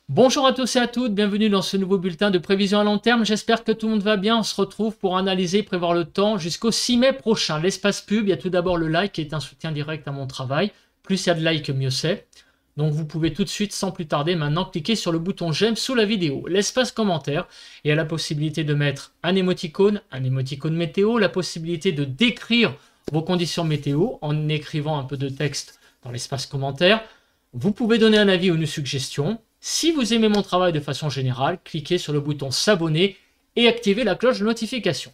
Bonjour à tous et à toutes, bienvenue dans ce nouveau bulletin de prévision à long terme. J'espère que tout le monde va bien. On se retrouve pour analyser et prévoir le temps jusqu'au 6 mai prochain. L'espace pub, il y a tout d'abord le like qui est un soutien direct à mon travail. Plus il y a de likes, mieux c'est. Donc vous pouvez tout de suite, sans plus tarder, maintenant cliquer sur le bouton j'aime sous la vidéo. L'espace commentaire, il y a la possibilité de mettre un émoticône météo, la possibilité de décrire vos conditions météo en écrivant un peu de texte dans l'espace commentaire. Vous pouvez donner un avis ou une suggestion. Si vous aimez mon travail de façon générale, cliquez sur le bouton s'abonner et activez la cloche de notification.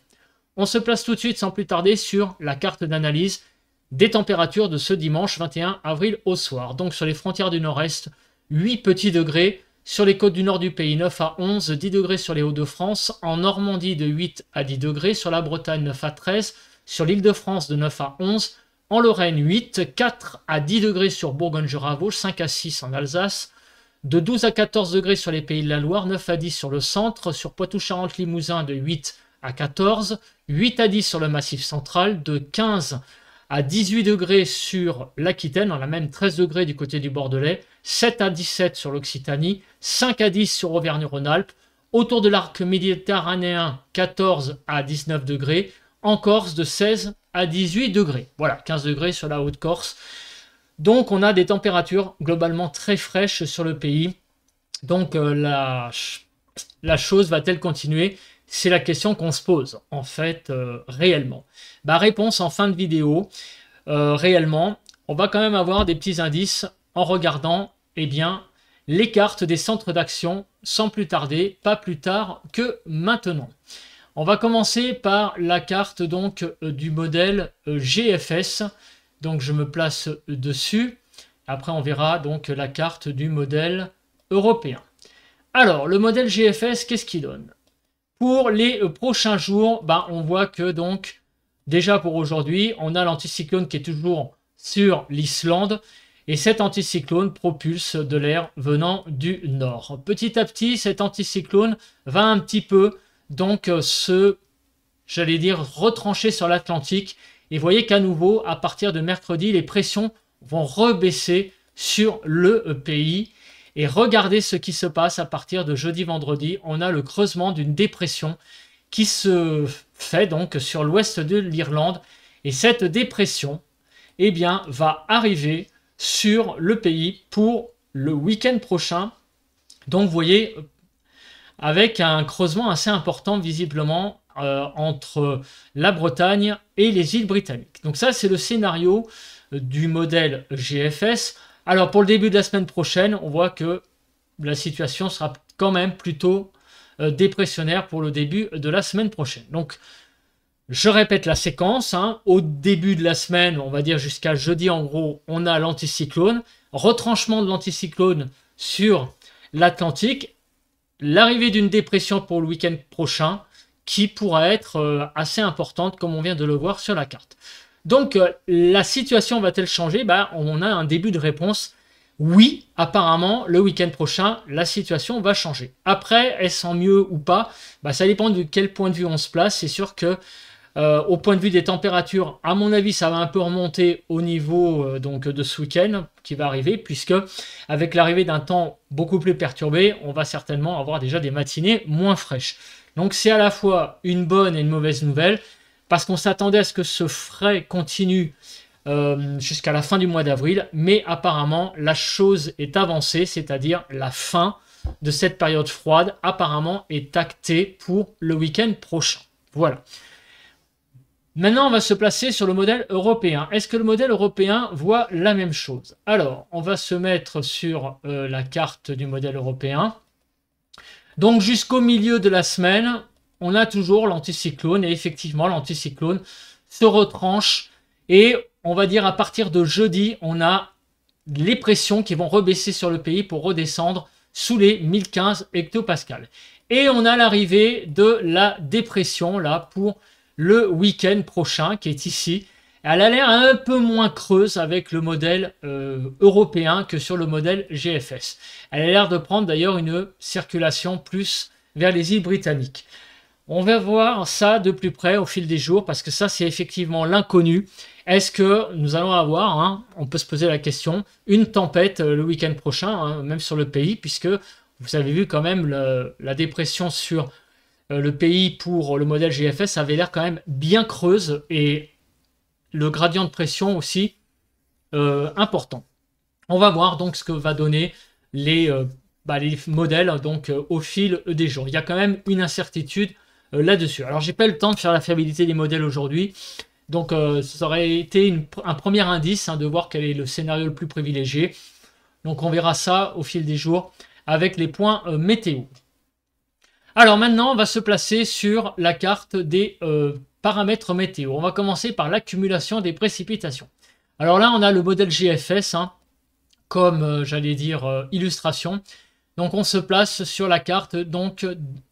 On se place tout de suite sans plus tarder sur la carte d'analyse des températures de ce dimanche 21 avril au soir. Donc sur les frontières du nord-est, 8 petits degrés. Sur les côtes du nord du pays, 9 à 11, 10 degrés sur les Hauts-de-France. En Normandie, de 8 à 10 degrés. Sur la Bretagne, 9 à 13. Sur l'Île-de-France, de 9 à 11. En Lorraine, 8, 4 à 10 degrés sur Bourgogne-Jura-Vosges, 5 à 6 en Alsace. De 12 à 14 degrés sur les Pays de la Loire, 9 à 10 sur le centre. Sur Poitou-Charentes-Limousin, de 8 à 14. 8 à 10 sur le Massif central. De 15 à 18 degrés sur l'Aquitaine, on a même 13 degrés du côté du Bordelais, 7 à 17 sur l'Occitanie, 5 à 10 sur Auvergne-Rhône-Alpes, autour de l'arc méditerranéen, 14 à 19 degrés, en Corse de 16 à 18 degrés. Voilà, 15 degrés sur la Haute-Corse. Donc on a des températures globalement très fraîches sur le pays. Donc la chose va-t-elle continuer? C'est la question qu'on se pose, en fait, réellement. Réponse en fin de vidéo. Réellement, on va quand même avoir des petits indices en regardant, eh bien, les cartes des centres d'action sans plus tarder, pas plus tard que maintenant. On va commencer par la carte donc du modèle GFS. Donc je me place dessus. Après, on verra donc la carte du modèle européen. Alors, le modèle GFS, qu'est-ce qu'il donne? Pour les prochains jours, on voit que donc, déjà pour aujourd'hui, on a l'anticyclone qui est toujours sur l'Islande. Et cet anticyclone propulse de l'air venant du nord. Petit à petit, cet anticyclone va un petit peu donc retrancher sur l'Atlantique. Et vous voyez qu'à nouveau, à partir de mercredi, les pressions vont rebaisser sur le pays. Et regardez ce qui se passe à partir de jeudi-vendredi. On a le creusement d'une dépression qui se fait donc sur l'ouest de l'Irlande. Et cette dépression, eh bien, va arriver sur le pays pour le week-end prochain. Donc, vous voyez, avec un creusement assez important, visiblement, entre la Bretagne et les îles britanniques. Donc ça, c'est le scénario du modèle GFS. Alors, pour le début de la semaine prochaine, on voit que la situation sera quand même plutôt dépressionnaire pour le début de la semaine prochaine. Donc, je répète la séquence. Au début de la semaine, on va dire jusqu'à jeudi, en gros, on a l'anticyclone. Retranchement de l'anticyclone sur l'Atlantique. L'arrivée d'une dépression pour le week-end prochain qui pourra être assez importante, comme on vient de le voir sur la carte. Donc, la situation va-t-elle changer? On a un début de réponse. Oui, apparemment, le week-end prochain, la situation va changer. Après, est-ce en mieux ou pas? Ça dépend de quel point de vue on se place. C'est sûr que, au point de vue des températures, à mon avis, ça va un peu remonter au niveau donc de ce week-end qui va arriver, puisque avec l'arrivée d'un temps beaucoup plus perturbé, on va certainement avoir déjà des matinées moins fraîches. Donc, c'est à la fois une bonne et une mauvaise nouvelle, parce qu'on s'attendait à ce que ce frais continue jusqu'à la fin du mois d'avril, mais apparemment la chose est avancée, c'est-à-dire la fin de cette période froide apparemment est actée pour le week-end prochain. Voilà. Maintenant, on va se placer sur le modèle européen. Est-ce que le modèle européen voit la même chose? Alors, on va se mettre sur la carte du modèle européen. Donc, jusqu'au milieu de la semaine, on a toujours l'anticyclone et effectivement, l'anticyclone se retranche et on va dire à partir de jeudi, on a les pressions qui vont rebaisser sur le pays pour redescendre sous les 1015 hectopascales. Et on a l'arrivée de la dépression là pour le week-end prochain qui est ici. Elle a l'air un peu moins creuse avec le modèle européen que sur le modèle GFS. Elle a l'air de prendre d'ailleurs une circulation plus vers les îles britanniques. On va voir ça de plus près au fil des jours parce que ça, c'est effectivement l'inconnu. Est-ce que nous allons avoir, on peut se poser la question, une tempête le week-end prochain, même sur le pays, puisque vous avez vu quand même la dépression sur le pays pour le modèle GFS avait l'air quand même bien creuse et le gradient de pression aussi important. On va voir donc ce que va donner les modèles donc au fil des jours. Il y a quand même une incertitude là-dessus. Alors j'ai pas eu le temps de faire la fiabilité des modèles aujourd'hui, donc ça aurait été un premier indice de voir quel est le scénario le plus privilégié. Donc on verra ça au fil des jours avec les points météo. Alors maintenant on va se placer sur la carte des paramètres météo. On va commencer par l'accumulation des précipitations. Alors là on a le modèle GFS comme j'allais dire illustration. Donc on se place sur la carte donc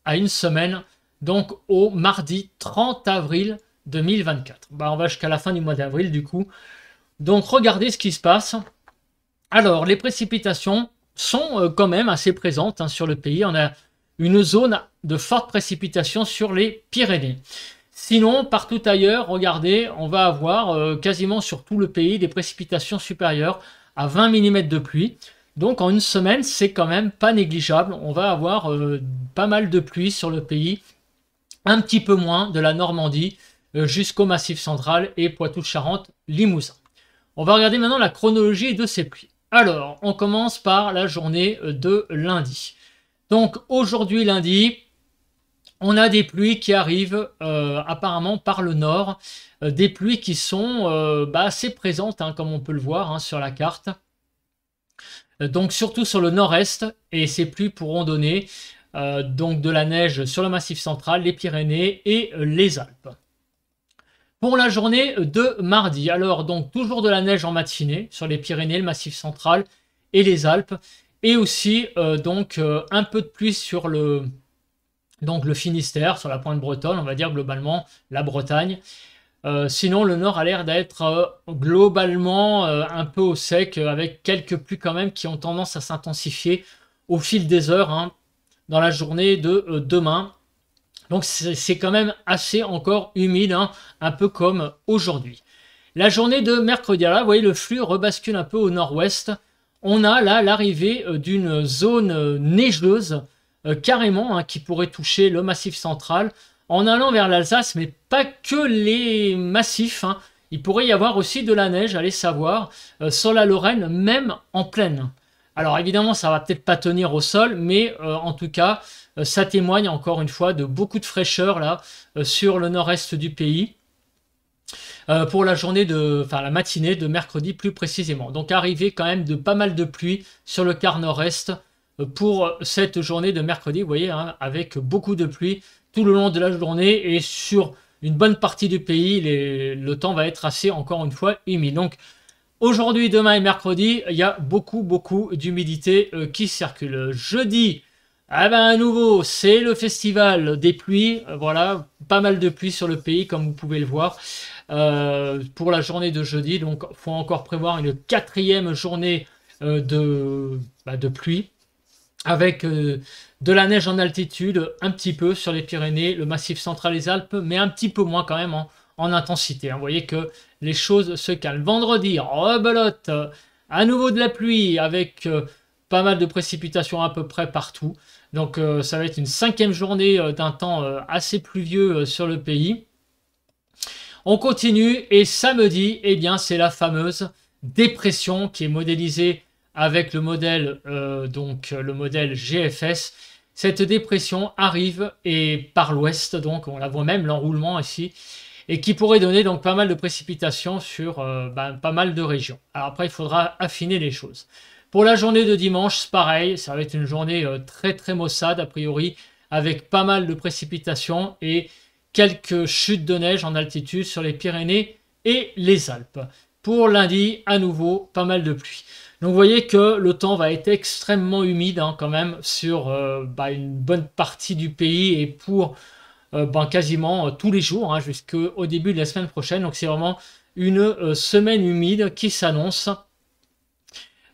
à une semaine, donc au mardi 30 avril 2024. On va jusqu'à la fin du mois d'avril du coup. Donc regardez ce qui se passe. Alors les précipitations sont quand même assez présentes sur le pays. On a une zone de forte précipitation sur les Pyrénées. Sinon, partout ailleurs, regardez, on va avoir quasiment sur tout le pays des précipitations supérieures à 20 mm de pluie. Donc en une semaine, c'est quand même pas négligeable. On va avoir pas mal de pluie sur le pays, un petit peu moins de la Normandie jusqu'au Massif central et Poitou-Charentes, Limousin. On va regarder maintenant la chronologie de ces pluies. Alors, on commence par la journée de lundi. Donc aujourd'hui lundi, on a des pluies qui arrivent apparemment par le nord, des pluies qui sont assez présentes, comme on peut le voir sur la carte. Donc surtout sur le nord-est, et ces pluies pourront donner donc de la neige sur le Massif central, les Pyrénées et les Alpes. Pour la journée de mardi, alors donc toujours de la neige en matinée sur les Pyrénées, le Massif central et les Alpes, et aussi donc un peu de pluie sur le Finistère, sur la pointe bretonne, on va dire globalement la Bretagne. Sinon, le nord a l'air d'être globalement un peu au sec, avec quelques pluies quand même qui ont tendance à s'intensifier au fil des heures dans la journée de demain. Donc c'est quand même assez encore humide, un peu comme aujourd'hui. La journée de mercredi, là, vous voyez, le flux rebascule un peu au nord-ouest. On a là l'arrivée d'une zone neigeuse, carrément, qui pourrait toucher le Massif central, en allant vers l'Alsace, mais pas que les massifs. Il pourrait y avoir aussi de la neige, allez savoir, sur la Lorraine, même en plaine. Alors évidemment, ça va peut-être pas tenir au sol, mais en tout cas, ça témoigne encore une fois de beaucoup de fraîcheur là sur le nord-est du pays. Pour la la matinée de mercredi plus précisément. Donc arrivée quand même de pas mal de pluie sur le quart nord-est pour cette journée de mercredi, vous voyez, avec beaucoup de pluie tout le long de la journée et sur une bonne partie du pays, le temps va être assez, encore une fois, humide. Donc aujourd'hui, demain et mercredi, il y a beaucoup d'humidité qui circule. Jeudi, à nouveau, c'est le festival des pluies. Voilà, pas mal de pluie sur le pays, comme vous pouvez le voir, pour la journée de jeudi. Donc, il faut encore prévoir une 4e journée de pluie, avec de la neige en altitude, un petit peu sur les Pyrénées, le Massif central, les Alpes, mais un petit peu moins quand même en intensité. Vous voyez que les choses se calment. Vendredi, rebelote, à nouveau de la pluie, avec pas mal de précipitations à peu près partout. Donc ça va être une 5e journée d'un temps assez pluvieux sur le pays. On continue et samedi, eh bien c'est la fameuse dépression qui est modélisée avec le modèle le modèle GFS. Cette dépression arrive et par l'ouest, donc on la voit même l'enroulement ici, et qui pourrait donner donc pas mal de précipitations sur pas mal de régions. Alors après, il faudra affiner les choses. Pour la journée de dimanche, c'est pareil, ça va être une journée très maussade a priori, avec pas mal de précipitations et quelques chutes de neige en altitude sur les Pyrénées et les Alpes. Pour lundi, à nouveau, pas mal de pluie. Donc vous voyez que le temps va être extrêmement humide quand même sur une bonne partie du pays et pour quasiment tous les jours jusqu'au début de la semaine prochaine. Donc c'est vraiment une semaine humide qui s'annonce.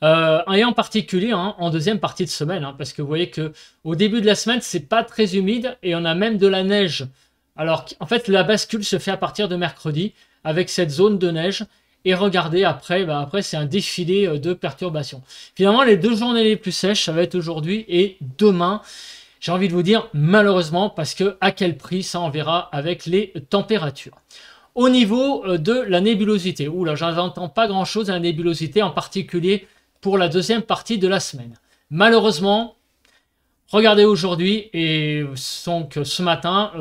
Et en particulier en deuxième partie de semaine, parce que vous voyez que au début de la semaine, c'est pas très humide et on a même de la neige. Alors en fait, la bascule se fait à partir de mercredi avec cette zone de neige. Et regardez, après, après c'est un défilé de perturbations. Finalement, les 2 journées les plus sèches, ça va être aujourd'hui et demain. J'ai envie de vous dire, malheureusement, parce que à quel prix, ça on verra avec les températures. Au niveau de la nébulosité, oula, je n'entends pas grand-chose à la nébulosité, en particulier pour la deuxième partie de la semaine. Malheureusement, regardez aujourd'hui, et donc ce matin,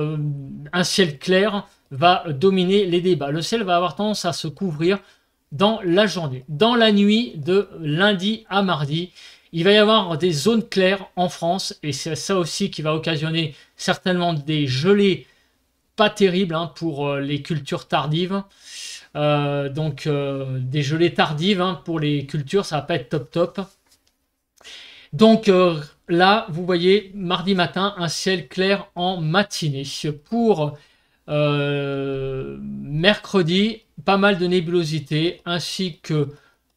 un ciel clair va dominer les débats. Le ciel va avoir tendance à se couvrir dans la journée. Dans la nuit de lundi à mardi, il va y avoir des zones claires en France, et c'est ça aussi qui va occasionner certainement des gelées pas terribles pour les cultures tardives. Des gelées tardives pour les cultures, ça va pas être top top. Donc là, vous voyez, mardi matin, un ciel clair en matinée. Pour mercredi, pas mal de nébulosité, ainsi que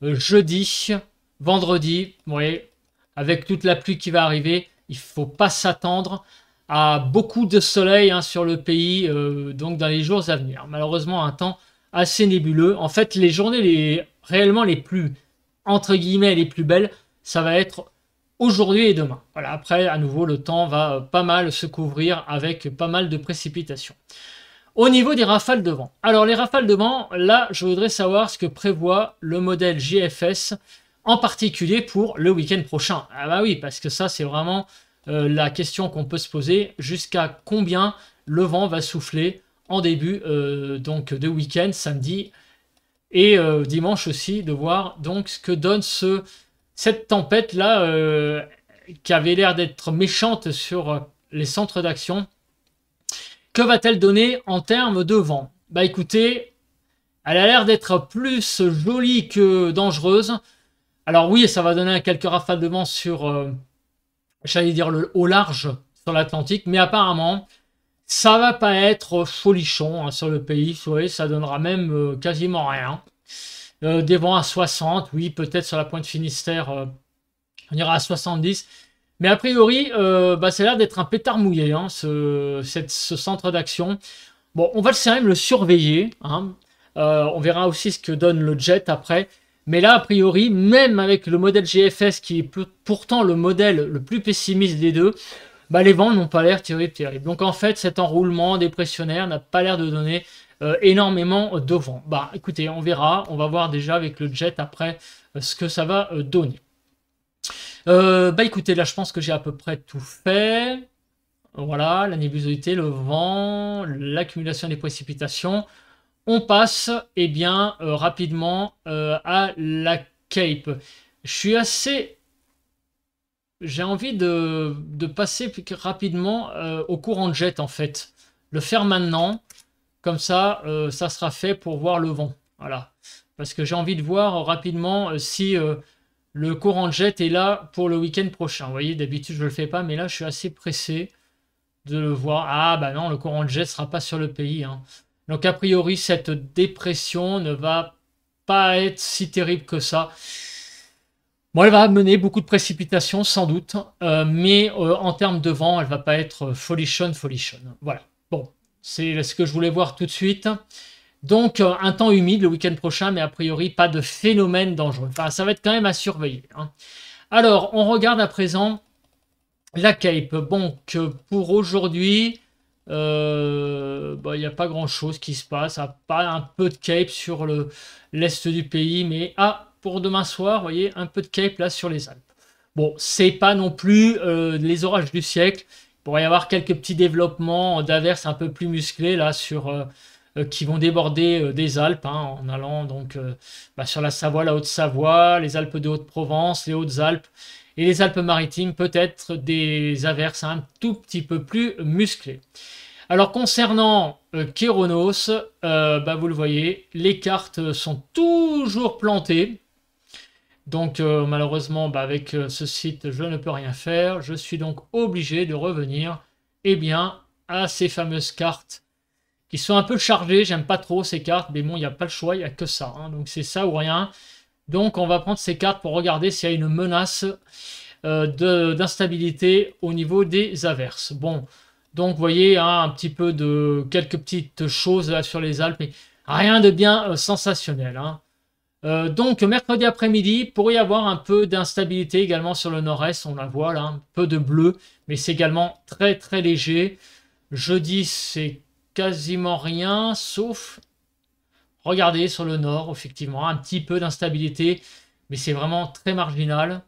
jeudi, vendredi, vous voyez, avec toute la pluie qui va arriver, il ne faut pas s'attendre à beaucoup de soleil sur le pays, donc dans les jours à venir. Malheureusement, un temps assez nébuleux. En fait, les journées réellement les plus, entre guillemets, les plus belles, ça va être aujourd'hui et demain. Voilà, après, à nouveau, le temps va pas mal se couvrir avec pas mal de précipitations. Au niveau des rafales de vent. Alors, les rafales de vent, là, je voudrais savoir ce que prévoit le modèle JFS, en particulier pour le week-end prochain. Ah bah oui, parce que ça, c'est vraiment la question qu'on peut se poser. Jusqu'à combien le vent va souffler en début donc de week-end, samedi et dimanche aussi, de voir donc ce que donne cette tempête-là qui avait l'air d'être méchante sur les centres d'action. Que va-t-elle donner en termes de vent? Bah écoutez, elle a l'air d'être plus jolie que dangereuse. Alors oui, ça va donner quelques rafales de vent sur, j'allais dire, au large sur l'Atlantique, mais apparemment, ça va pas être folichon sur le pays. Vous voyez, ça donnera même quasiment rien. Des vents à 60, oui, peut-être sur la pointe Finistère, on ira à 70. Mais a priori, ça a l'air d'être un pétard mouillé, ce centre d'action. Bon, on va quand même le surveiller. On verra aussi ce que donne le jet après. Mais là, a priori, même avec le modèle GFS, qui est pourtant le modèle le plus pessimiste des deux, les vents n'ont pas l'air terribles. Donc en fait, cet enroulement dépressionnaire n'a pas l'air de donner énormément de vent. Écoutez, on verra. On va voir déjà avec le jet après ce que ça va donner. Écoutez, là je pense que j'ai à peu près tout fait. Voilà, la nébulosité, le vent, l'accumulation des précipitations. On passe rapidement à la Cape. J'ai envie de passer rapidement au courant de jet en fait. Le faire maintenant, comme ça, ça sera fait pour voir le vent. Voilà, parce que j'ai envie de voir rapidement si le courant de jet est là pour le week-end prochain. Vous voyez, d'habitude, je ne le fais pas, mais là, je suis assez pressé de le voir. Ah, bah non, le courant de jet ne sera pas sur le pays. Donc, a priori, cette dépression ne va pas être si terrible que ça. Bon, elle va amener beaucoup de précipitations, sans doute. Mais en termes de vent, elle ne va pas être folichonne. Voilà. Bon, c'est ce que je voulais voir tout de suite. Donc, un temps humide le week-end prochain, mais a priori, pas de phénomène dangereux. Enfin, ça va être quand même à surveiller. Alors, on regarde à présent la Cape. Bon, pour aujourd'hui, il n'y a pas grand-chose qui se passe. À part un peu de Cape sur l'est du pays, mais pour demain soir, vous voyez, un peu de Cape là sur les Alpes. Bon, c'est pas non plus les orages du siècle. Il pourrait y avoir quelques petits développements d'averses un peu plus musclés là sur... qui vont déborder des Alpes en allant donc sur la Savoie, la Haute-Savoie, les Alpes de Haute-Provence, les Hautes-Alpes et les Alpes-Maritimes, peut-être des averses un tout petit peu plus musclées. Alors concernant Kéronos, vous le voyez, les cartes sont toujours plantées. Donc malheureusement, avec ce site, je ne peux rien faire. Je suis donc obligé de revenir à ces fameuses cartes qui sont un peu chargées. J'aime pas trop ces cartes, mais bon, il n'y a pas le choix, il n'y a que ça. Donc c'est ça ou rien. Donc on va prendre ces cartes pour regarder s'il y a une menace d'instabilité au niveau des averses. Bon, donc vous voyez, un petit peu de quelques petites choses là sur les Alpes, mais rien de bien sensationnel. Donc mercredi après-midi, il pourrait y avoir un peu d'instabilité également sur le nord-est, on la voit là, un peu de bleu, mais c'est également très très léger. Jeudi, c'est quasiment rien, sauf, regardez sur le nord, effectivement, un petit peu d'instabilité, mais c'est vraiment très marginal.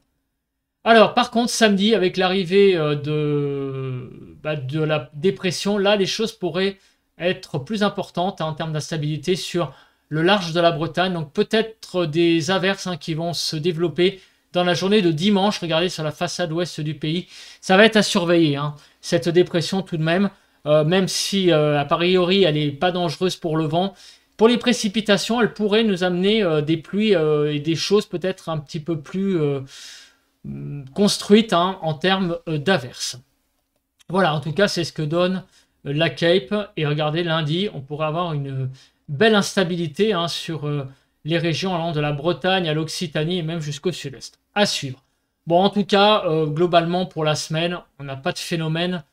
Alors, par contre, samedi, avec l'arrivée de la dépression, là, les choses pourraient être plus importantes en termes d'instabilité sur le large de la Bretagne. Donc, peut-être des averses qui vont se développer dans la journée de dimanche. Regardez sur la façade ouest du pays. Ça va être à surveiller, cette dépression tout de même. Même si, a priori, elle n'est pas dangereuse pour le vent. Pour les précipitations, elle pourrait nous amener des pluies et des choses peut-être un petit peu plus construites en termes d'averses. Voilà, en tout cas, c'est ce que donne la Cape. Et regardez, lundi, on pourrait avoir une belle instabilité sur les régions allant de la Bretagne à l'Occitanie et même jusqu'au sud-est. À suivre. Bon, en tout cas, globalement, pour la semaine, on n'a pas de phénomène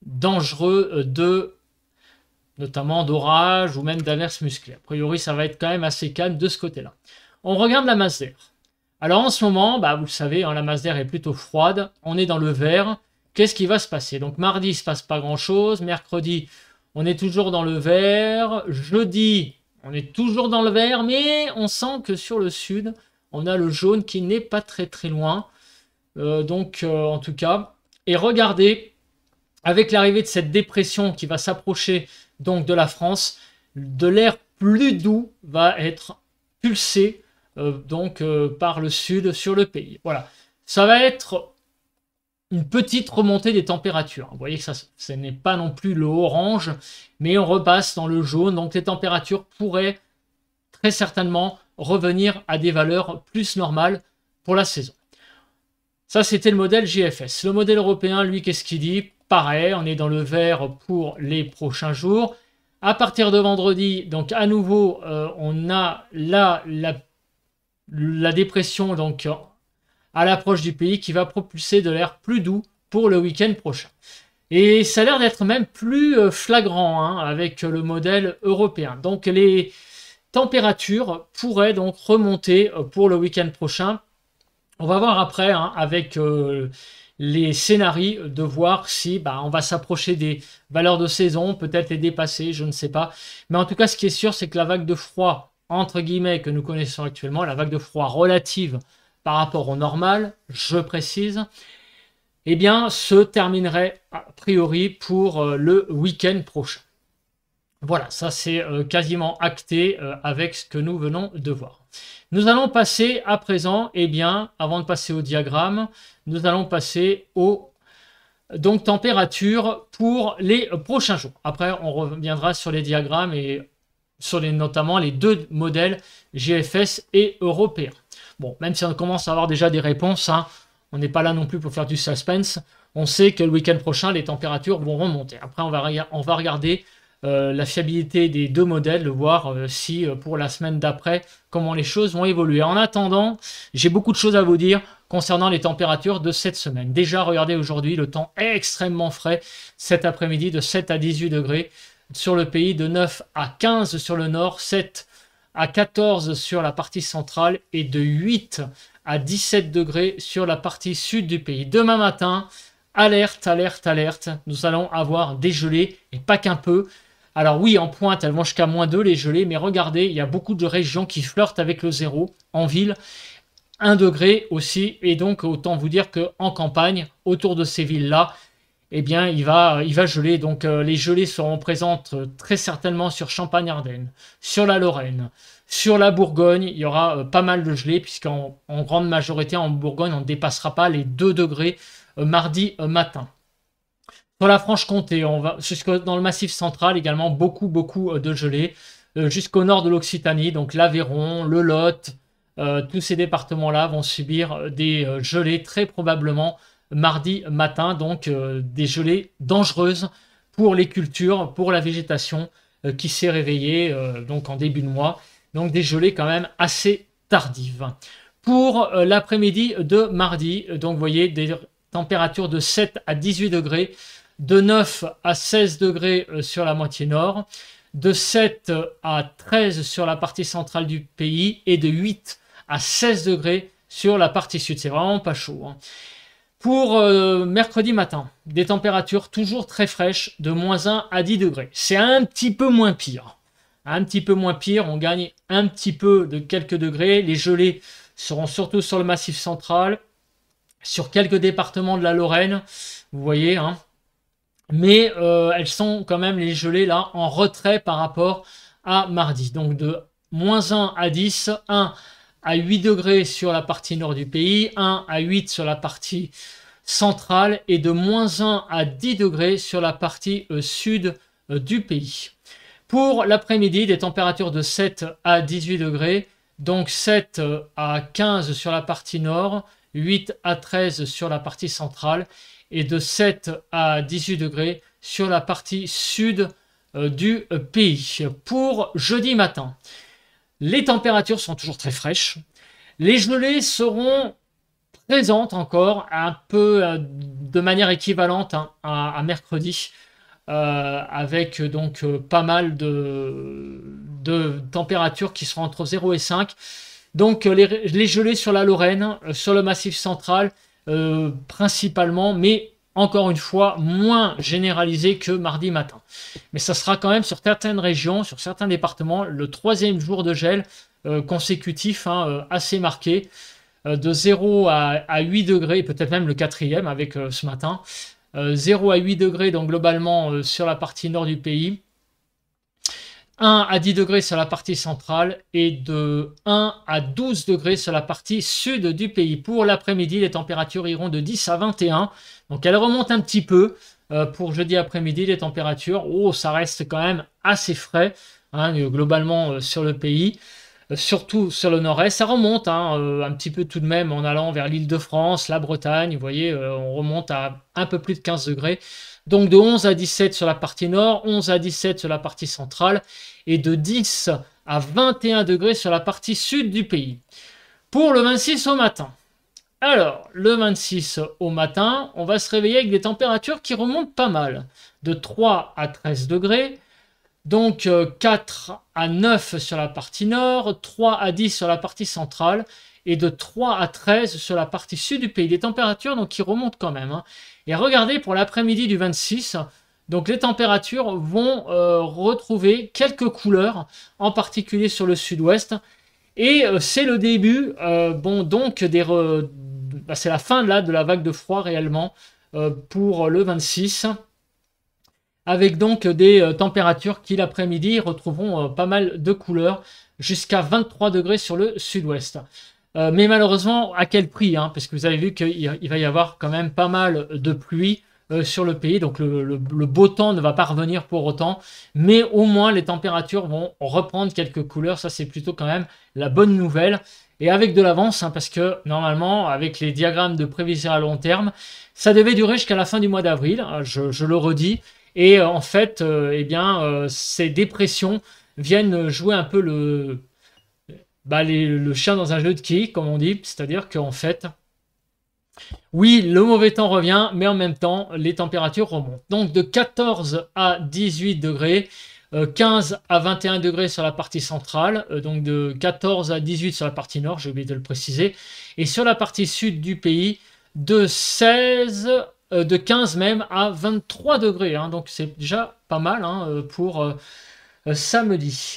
dangereux notamment d'orage ou même d'averses musclées. A priori, ça va être quand même assez calme de ce côté-là. On regarde la masse d'air. Alors en ce moment, vous le savez, la masse d'air est plutôt froide. On est dans le vert. Qu'est-ce qui va se passer? Donc mardi, il ne se passe pas grand-chose. Mercredi, on est toujours dans le vert. Jeudi, on est toujours dans le vert, mais on sent que sur le sud, on a le jaune qui n'est pas très très loin. En tout cas, et regardez, avec l'arrivée de cette dépression qui va s'approcher donc de la France, de l'air plus doux va être pulsé par le sud sur le pays. Voilà, ça va être une petite remontée des températures. Vous voyez que ce n'est pas non plus le orange, mais on repasse dans le jaune, donc les températures pourraient très certainement revenir à des valeurs plus normales pour la saison. Ça, c'était le modèle GFS. Le modèle européen, lui, qu'est-ce qu'il dit? Pareil, on est dans le vert pour les prochains jours. À partir de vendredi, donc à nouveau, on a là la dépression donc à l'approche du pays qui va propulser de l'air plus doux pour le week-end prochain. Et ça a l'air d'être même plus flagrant avec le modèle européen. Donc les températures pourraient donc remonter pour le week-end prochain. On va voir après avec les scénarios de voir si on va s'approcher des valeurs de saison, peut-être les dépasser, je ne sais pas. Mais en tout cas, ce qui est sûr, c'est que la vague de froid, entre guillemets, que nous connaissons actuellement, la vague de froid relative par rapport au normal, je précise, eh bien, se terminerait a priori pour le week-end prochain. Voilà, ça c'est quasiment acté avec ce que nous venons de voir. Nous allons passer à présent, avant de passer au diagramme, nous allons passer aux températures pour les prochains jours. Après, on reviendra sur les diagrammes et sur notamment les deux modèles GFS et européens. Bon, même si on commence à avoir déjà des réponses, on n'est pas là non plus pour faire du suspense. On sait que le week-end prochain, les températures vont remonter. Après, on va regarder la fiabilité des deux modèles, voir si pour la semaine d'après, comment les choses vont évoluer. En attendant, j'ai beaucoup de choses à vous dire concernant les températures de cette semaine. Déjà, regardez aujourd'hui, le temps est extrêmement frais cet après-midi, de 7 à 18 degrés sur le pays, de 9 à 15 sur le nord, 7 à 14 sur la partie centrale et de 8 à 17 degrés sur la partie sud du pays. Demain matin, alerte, alerte, alerte, nous allons avoir des gelées et pas qu'un peu. Alors oui, en pointe, elles vont jusqu'à -2 les gelées, mais regardez, il y a beaucoup de régions qui flirtent avec le zéro. En ville, 1 degré aussi. Et donc, autant vous dire qu'en campagne, autour de ces villes-là, il va geler. Donc, les gelées seront présentes très certainement sur Champagne-Ardenne, sur la Lorraine, sur la Bourgogne. Il y aura pas mal de gelées, puisqu'en grande majorité, en Bourgogne, on ne dépassera pas les 2 degrés mardi matin. Sur la Franche-Comté, on va jusque dans le Massif central également beaucoup de gelées, jusqu'au nord de l'Occitanie, donc l'Aveyron, le Lot, tous ces départements-là vont subir des gelées très probablement mardi matin, donc des gelées dangereuses pour les cultures, pour la végétation qui s'est réveillée donc en début de mois, donc des gelées quand même assez tardives. Pour l'après-midi de mardi, donc vous voyez des températures de 7 à 18 degrés, de 9 à 16 degrés sur la moitié nord, de 7 à 13 sur la partie centrale du pays et de 8 à 16 degrés sur la partie sud. C'est vraiment pas chaud, hein. Pour mercredi matin, des températures toujours très fraîches de -1 à 10 degrés. C'est un petit peu moins pire. Un petit peu moins pire, on gagne un petit peu de quelques degrés. Les gelées seront surtout sur le massif central, sur quelques départements de la Lorraine, vous voyez, hein. Mais elles sont quand même, les gelées, là, en retrait par rapport à mardi. Donc de -1 à 10, 1 à 8 degrés sur la partie nord du pays, 1 à 8 sur la partie centrale et de -1 à 10 degrés sur la partie sud du pays. Pour l'après-midi, des températures de 7 à 18 degrés, donc 7 à 15 sur la partie nord, 8 à 13 sur la partie centrale et de 7 à 18 degrés sur la partie sud du pays. Pour jeudi matin, les températures sont toujours très fraîches. Les gelées seront présentes encore, un peu de manière équivalente, hein, à mercredi, avec donc pas mal de températures qui seront entre 0 et 5. Donc les gelées sur la Lorraine, sur le massif central principalement, mais encore une fois moins généralisé que mardi matin. Mais ça sera quand même sur certaines régions, sur certains départements, le 3e jour de gel consécutif, hein, assez marqué, de 0 à 8 degrés, peut-être même le 4e avec ce matin. 0 à 8 degrés, donc globalement sur la partie nord du pays. 1 à 10 degrés sur la partie centrale et de 1 à 12 degrés sur la partie sud du pays. Pour l'après-midi, les températures iront de 10 à 21. Donc elles remontent un petit peu pour jeudi après-midi, les températures. Oh, ça reste quand même assez frais, hein, globalement sur le pays. Surtout sur le nord-est, ça remonte, hein, un petit peu tout de même en allant vers l'Île-de-France, la Bretagne. Vous voyez, on remonte à un peu plus de 15 degrés. Donc de 11 à 17 sur la partie nord, 11 à 17 sur la partie centrale et de 10 à 21 degrés sur la partie sud du pays. Pour le 26 au matin. Alors, le 26 au matin, on va se réveiller avec des températures qui remontent pas mal. De 3 à 13 degrés, donc 4 à 9 sur la partie nord, 3 à 10 sur la partie centrale et de 3 à 13 sur la partie sud du pays. Des températures donc, qui remontent quand même, hein. Et regardez pour l'après-midi du 26, donc les températures vont retrouver quelques couleurs, en particulier sur le sud-ouest. Et c'est le début, bon donc c'est la fin là de la vague de froid réellement pour le 26. Avec donc des températures qui l'après-midi retrouveront pas mal de couleurs, jusqu'à 23 degrés sur le sud-ouest. Mais malheureusement, à quel prix, hein, parce que vous avez vu qu'il va y avoir quand même pas mal de pluie sur le pays, donc le beau temps ne va pas revenir pour autant, mais au moins les températures vont reprendre quelques couleurs, ça c'est plutôt quand même la bonne nouvelle, et avec de l'avance, hein, parce que normalement, avec les diagrammes de prévision à long terme, ça devait durer jusqu'à la fin du mois d'avril, je le redis, et en fait, ces dépressions viennent jouer un peu le chien dans un jeu de quilles, comme on dit, c'est-à-dire qu'en fait, oui, le mauvais temps revient, mais en même temps, les températures remontent. Donc de 14 à 18 degrés, 15 à 21 degrés sur la partie centrale, donc de 14 à 18 sur la partie nord, j'ai oublié de le préciser, et sur la partie sud du pays, de 15 même à 23 degrés, hein, donc c'est déjà pas mal, hein, pour samedi.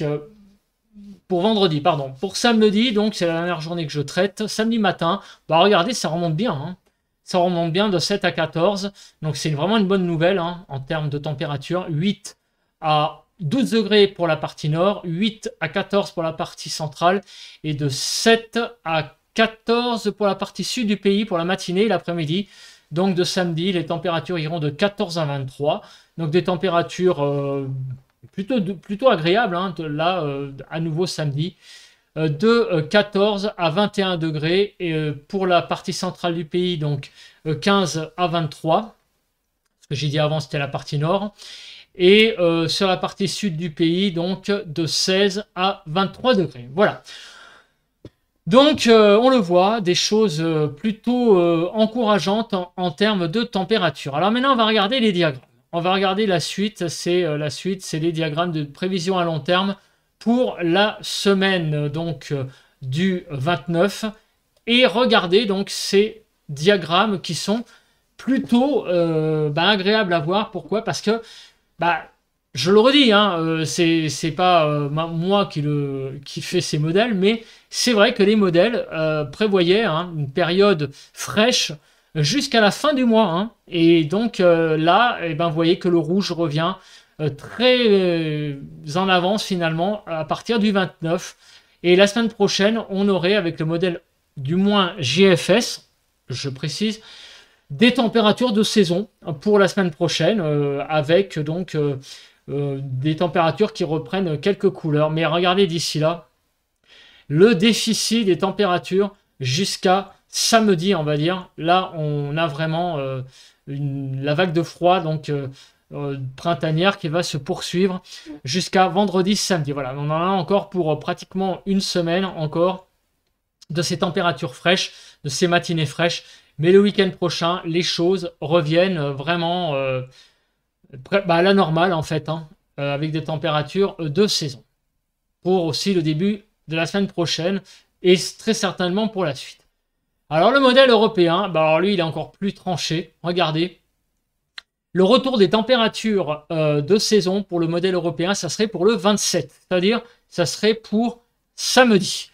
Pour vendredi, pardon. Pour samedi, donc c'est la dernière journée que je traite. Samedi matin, bah regardez, ça remonte bien, hein. Ça remonte bien de 7 à 14. Donc c'est vraiment une bonne nouvelle, hein, en termes de température. 8 à 12 degrés pour la partie nord, 8 à 14 pour la partie centrale et de 7 à 14 pour la partie sud du pays pour la matinée et l'après-midi. Donc de samedi, les températures iront de 14 à 23. Donc des températures plutôt agréables, hein, là, à nouveau samedi, de 14 à 21 degrés. Et pour la partie centrale du pays, donc 15 à 23. Ce que j'ai dit avant, c'était la partie nord. Et sur la partie sud du pays, donc de 16 à 23 degrés. Voilà. Donc, on le voit, des choses plutôt encourageantes en termes de température. Alors maintenant, on va regarder les diagrammes. on va regarder la suite. C'est les diagrammes de prévision à long terme pour la semaine donc du 29. Et regardez donc ces diagrammes qui sont plutôt agréables à voir. Pourquoi? Parce que je le redis, hein, c'est pas moi qui fait ces modèles, mais c'est vrai que les modèles prévoyaient une période fraîche jusqu'à la fin du mois. Hein. Et donc là, vous voyez que le rouge revient très en avance finalement à partir du 29. Et la semaine prochaine, on aurait avec le modèle du moins GFS, je précise, des températures de saison pour la semaine prochaine avec donc des températures qui reprennent quelques couleurs. Mais regardez d'ici là, le déficit des températures jusqu'à samedi, on va dire. Là, on a vraiment la vague de froid donc printanière qui va se poursuivre jusqu'à vendredi, samedi. Voilà, on en a encore pour pratiquement une semaine encore de ces températures fraîches, de ces matinées fraîches. Mais le week-end prochain, les choses reviennent vraiment à la normale en fait, hein, avec des températures de saison. Pour aussi le début de la semaine prochaine et très certainement pour la suite. Alors le modèle européen, alors lui il est encore plus tranché. Regardez, le retour des températures de saison pour le modèle européen, ça serait pour le 27, c'est-à-dire ça serait pour samedi.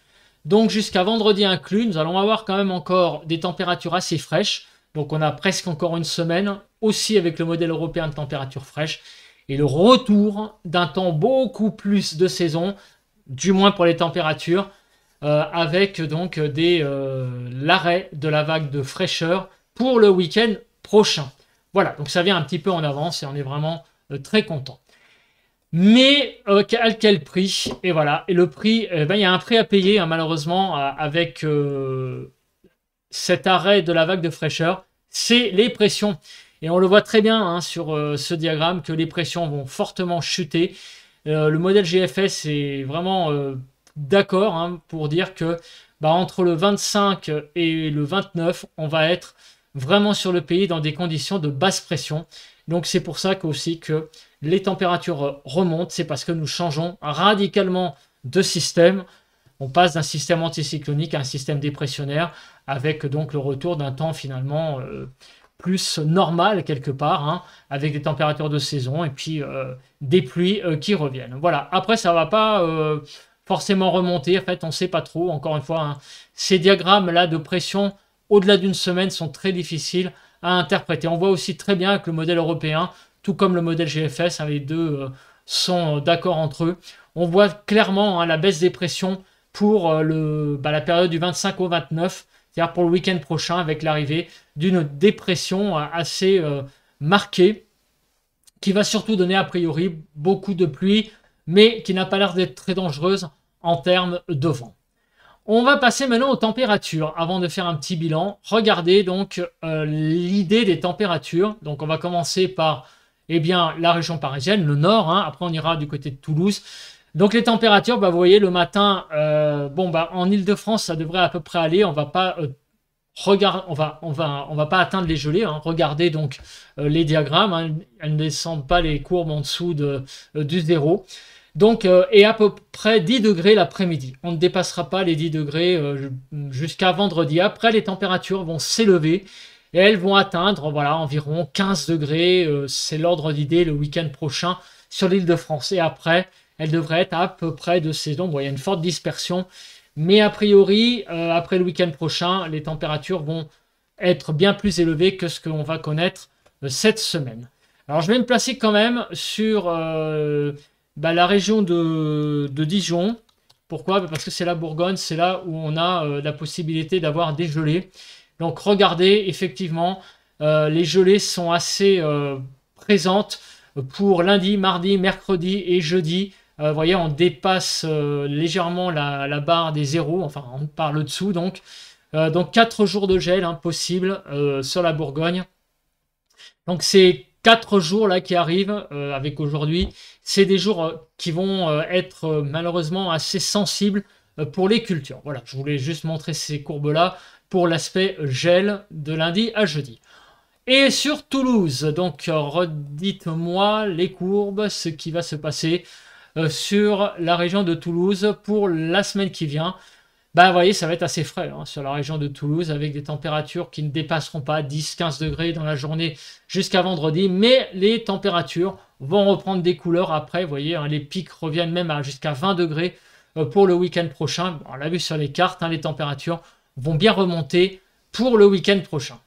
Donc jusqu'à vendredi inclus, nous allons avoir quand même encore des températures assez fraîches. Donc on a presque encore une semaine, aussi avec le modèle européen de température fraîche. Et le retour d'un temps beaucoup plus de saison, du moins pour les températures, avec donc l'arrêt de la vague de fraîcheur pour le week-end prochain. Voilà, donc ça vient un petit peu en avance et on est vraiment très content. Mais à quel prix? Et voilà, et le prix, il y a un prix à payer hein, malheureusement avec cet arrêt de la vague de fraîcheur, c'est les pressions. Et on le voit très bien hein, sur ce diagramme que les pressions vont fortement chuter. Le modèle GFS est vraiment d'accord hein, pour dire que entre le 25 et le 29, on va être vraiment sur le pays dans des conditions de basse pression. Donc c'est pour ça aussi que les températures remontent, c'est parce que nous changeons radicalement de système. On passe d'un système anticyclonique à un système dépressionnaire avec donc le retour d'un temps finalement plus normal quelque part, hein, avec des températures de saison et puis des pluies qui reviennent. Voilà, après ça ne va pas forcément remonter, en fait on ne sait pas trop, encore une fois, hein. Ces diagrammes-là de pression au-delà d'une semaine sont très difficiles à interpréter. On voit aussi très bien que le modèle européen, tout comme le modèle GFS, hein, les deux sont d'accord entre eux. On voit clairement hein, la baisse des pressions pour la période du 25 au 29, c'est-à-dire pour le week-end prochain, avec l'arrivée d'une dépression assez marquée, qui va surtout donner a priori beaucoup de pluie, mais qui n'a pas l'air d'être très dangereuse en termes de vent. On va passer maintenant aux températures avant de faire un petit bilan. Regardez donc l'idée des températures. Donc on va commencer par la région parisienne, le nord. Hein. Après on ira du côté de Toulouse. Donc les températures, vous voyez le matin, en Île-de-France ça devrait à peu près aller. On va pas on va pas atteindre les gelées. Hein. Regardez donc les diagrammes. Hein. Elles ne descendent pas les courbes en dessous du zéro. Donc, et à peu près 10 degrés l'après-midi. On ne dépassera pas les 10 degrés jusqu'à vendredi. Après, les températures vont s'élever et elles vont atteindre environ 15 degrés. C'est l'ordre d'idée le week-end prochain sur l'Île-de-France. Et après, elles devraient être à peu près de saison. Bon, il y a une forte dispersion. Mais a priori, après le week-end prochain, les températures vont être bien plus élevées que ce qu'on va connaître cette semaine. Alors, je vais me placer quand même sur... la région de Dijon. Pourquoi? Parce que c'est la Bourgogne, c'est là où on a la possibilité d'avoir des gelées. Donc regardez, effectivement, les gelées sont assez présentes pour lundi, mardi, mercredi et jeudi. Vous voyez, on dépasse légèrement la barre des zéros, enfin on parle dessous donc. Donc 4 jours de gel possible sur la Bourgogne. Donc c'est 4 jours là qui arrivent avec aujourd'hui. C'est des jours qui vont être malheureusement assez sensibles pour les cultures. Voilà, je voulais juste montrer ces courbes-là pour l'aspect gel de lundi à jeudi. Et sur Toulouse, donc redites-moi les courbes, ce qui va se passer sur la région de Toulouse pour la semaine qui vient. Bah, vous voyez, ça va être assez frais hein, sur la région de Toulouse avec des températures qui ne dépasseront pas 10-15 degrés dans la journée jusqu'à vendredi. Mais les températures vont reprendre des couleurs après. Vous voyez, hein, les pics reviennent même à jusqu'à 20 degrés pour le week-end prochain. On l'a vu sur les cartes, hein, les températures vont bien remonter pour le week-end prochain.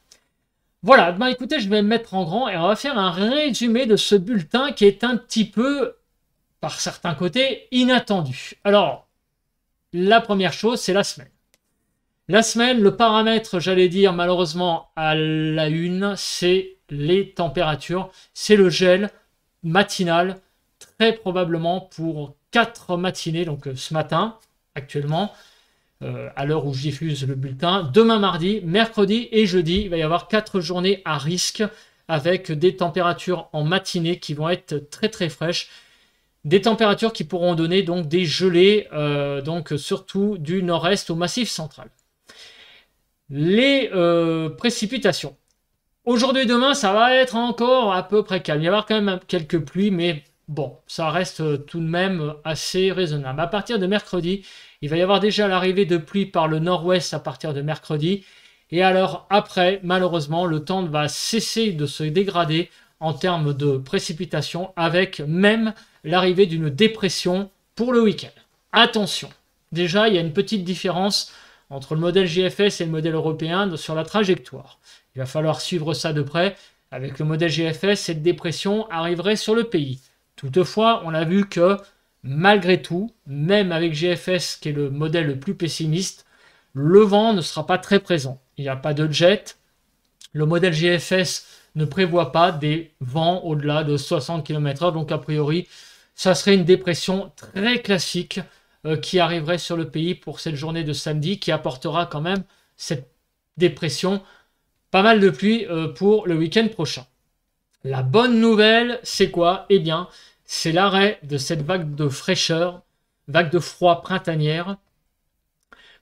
Voilà, bah écoutez, je vais me mettre en grand et on va faire un résumé de ce bulletin qui est un petit peu, par certains côtés, inattendu. Alors, la première chose, c'est la semaine. La semaine, le paramètre, j'allais dire, malheureusement, à la une, c'est les températures. C'est le gel matinal, très probablement pour 4 matinées, donc ce matin, actuellement, à l'heure où je diffuse le bulletin. Demain mardi, mercredi et jeudi, il va y avoir 4 journées à risque avec des températures en matinée qui vont être très très fraîches. Des températures qui pourront donner donc des gelées, donc surtout du nord-est au massif central. Les précipitations. Aujourd'hui et demain, ça va être encore à peu près calme. Il va y avoir quand même quelques pluies, mais bon, ça reste tout de même assez raisonnable. À partir de mercredi, il va y avoir déjà l'arrivée de pluie par le nord-ouest à partir de mercredi. Et alors après, malheureusement, le temps va cesser de se dégrader en termes de précipitations avec même l'arrivée d'une dépression pour le week-end. Attention, déjà il y a une petite différence entre le modèle GFS et le modèle européen sur la trajectoire. Il va falloir suivre ça de près. Avec le modèle GFS, cette dépression arriverait sur le pays. Toutefois, on a vu que malgré tout, même avec GFS qui est le modèle le plus pessimiste, le vent ne sera pas très présent. Il n'y a pas de jet. Le modèle GFS ne prévoit pas des vents au-delà de 60 km/h. Donc, a priori, ça serait une dépression très classique qui arriverait sur le pays pour cette journée de samedi, qui apportera quand même cette dépression, pas mal de pluie pour le week-end prochain. La bonne nouvelle, c'est quoi? Eh bien, c'est l'arrêt de cette vague de fraîcheur, vague de froid printanière,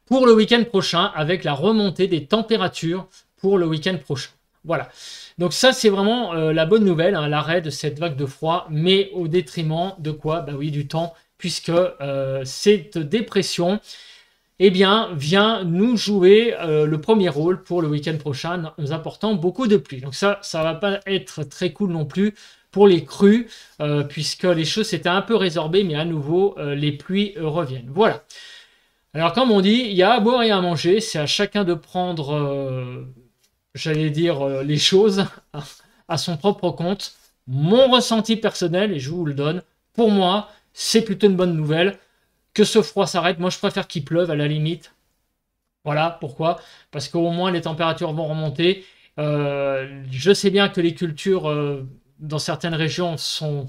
pour le week-end prochain, avec la remontée des températures pour le week-end prochain. Voilà. Donc ça, c'est vraiment la bonne nouvelle, hein, l'arrêt de cette vague de froid, mais au détriment de quoi? Bah oui, du temps, puisque cette dépression, eh bien, vient nous jouer le premier rôle pour le week-end prochain, nous apportant beaucoup de pluie. Donc ça va pas être très cool non plus pour les crues, puisque les choses s'étaient un peu résorbées, mais à nouveau, les pluies reviennent. Voilà. Alors, comme on dit, il y a à boire et à manger, c'est à chacun de prendre, j'allais dire, les choses à son propre compte. Mon ressenti personnel, et je vous le donne, pour moi, c'est plutôt une bonne nouvelle que ce froid s'arrête. Moi, je préfère qu'il pleuve à la limite. Voilà, pourquoi? Parce qu'au moins, les températures vont remonter. Je sais bien que les cultures, dans certaines régions, sont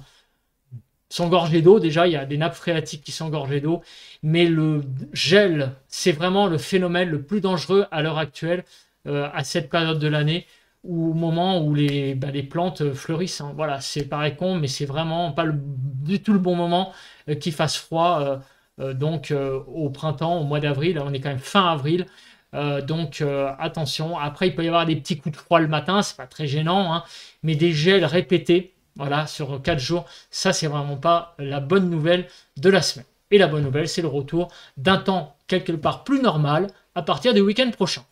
gorgées d'eau. Déjà, il y a des nappes phréatiques qui sont gorgées d'eau. Mais le gel, c'est vraiment le phénomène le plus dangereux à l'heure actuelle, à cette période de l'année, au moment où les plantes fleurissent. Hein. Voilà, c'est pareil con, mais c'est vraiment pas du tout le bon moment qu'il fasse froid. Donc au printemps, au mois d'avril, on est quand même fin avril. Donc attention. Après, il peut y avoir des petits coups de froid le matin, c'est pas très gênant, hein, mais des gels répétés, voilà, sur 4 jours, ça c'est vraiment pas la bonne nouvelle de la semaine. Et la bonne nouvelle, c'est le retour d'un temps quelque part plus normal à partir du week-end prochain.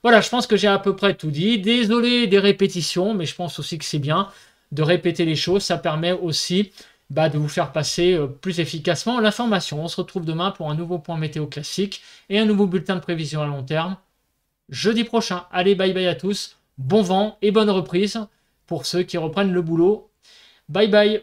Voilà, je pense que j'ai à peu près tout dit. Désolé des répétitions, mais je pense aussi que c'est bien de répéter les choses. Ça permet aussi de vous faire passer plus efficacement l'information. On se retrouve demain pour un nouveau point météo classique et un nouveau bulletin de prévision à long terme jeudi prochain. Allez, bye bye à tous. Bon vent et bonne reprise pour ceux qui reprennent le boulot. Bye bye.